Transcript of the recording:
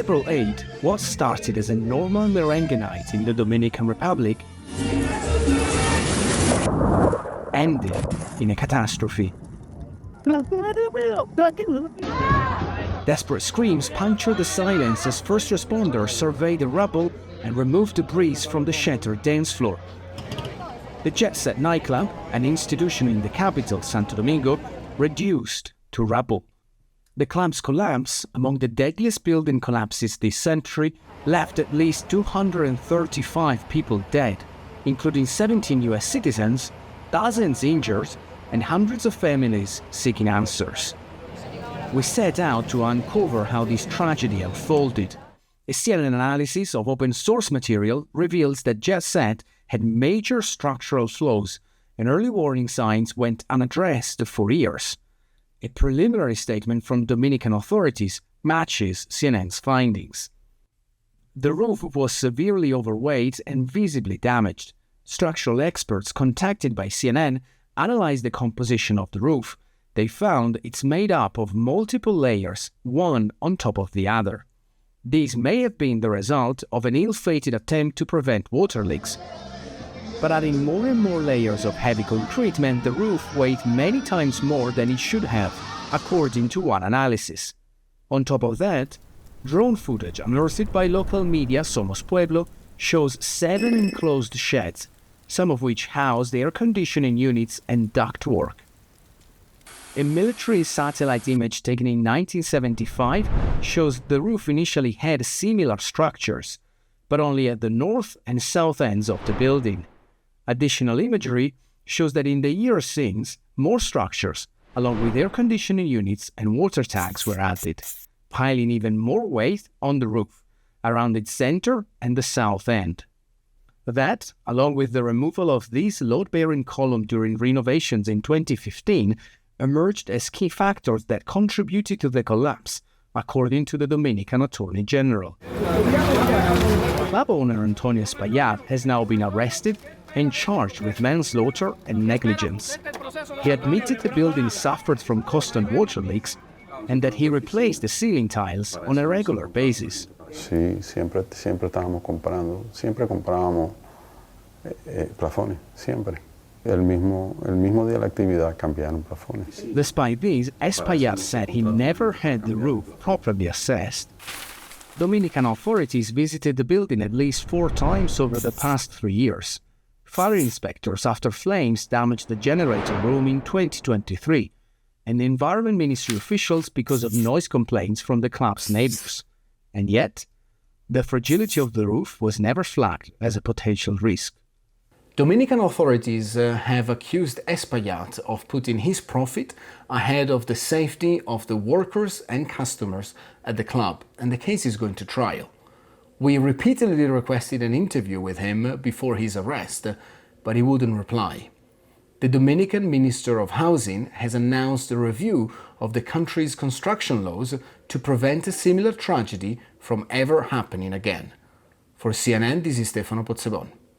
April 8, what started as a normal merengue night in the Dominican Republic ended in a catastrophe. Desperate screams punctured the silence as first responders surveyed the rubble and removed debris from the shattered dance floor. The Jet Set nightclub, an institution in the capital, Santo Domingo, reduced to rubble. The club's collapse, among the deadliest building collapses this century, left at least 235 people dead, including 17 US citizens, dozens injured, and hundreds of families seeking answers. We set out to uncover how this tragedy unfolded. A CNN analysis of open source material reveals that Jet Set had major structural flaws, and early warning signs went unaddressed for years. A preliminary statement from Dominican authorities matches CNN's findings. The roof was severely overweight and visibly damaged. Structural experts contacted by CNN analyzed the composition of the roof. They found it's made up of multiple layers, one on top of the other. These may have been the result of an ill-fated attempt to prevent water leaks. But adding more and more layers of heavy concrete meant the roof weighed many times more than it should have, according to one analysis. On top of that, drone footage unearthed by local media Somos Pueblo shows 7 enclosed sheds, some of which house the air conditioning units and ductwork. A military satellite image taken in 1975 shows the roof initially had similar structures, but only at the north and south ends of the building. Additional imagery shows that in the years since, more structures, along with air conditioning units and water tanks, were added, piling even more weight on the roof, around its center and the south end. That, along with the removal of this load-bearing column during renovations in 2015, emerged as key factors that contributed to the collapse, according to the Dominican Attorney General. Club owner Antonio Espaillat has now been arrested and charged with manslaughter and negligence. He admitted the building suffered from constant water leaks and that he replaced the ceiling tiles on a regular basis. Sí, siempre comprábamos plafones, siempre. El mismo día de la actividad cambiaron plafones. Despite this, Espaillat said he never had the roof properly assessed. Dominican authorities visited the building at least 4 times over the past 3 years. Fire inspectors after flames damaged the generator room in 2023, and the Environment Ministry officials because of noise complaints from the club's neighbors. And yet, the fragility of the roof was never flagged as a potential risk. Dominican authorities have accused Espaillat of putting his profit ahead of the safety of the workers and customers at the club, and the case is going to trial. We repeatedly requested an interview with him before his arrest, but he wouldn't reply. The Dominican Minister of Housing has announced a review of the country's construction laws to prevent a similar tragedy from ever happening again. For CNN, this is Stefano Pozzebon.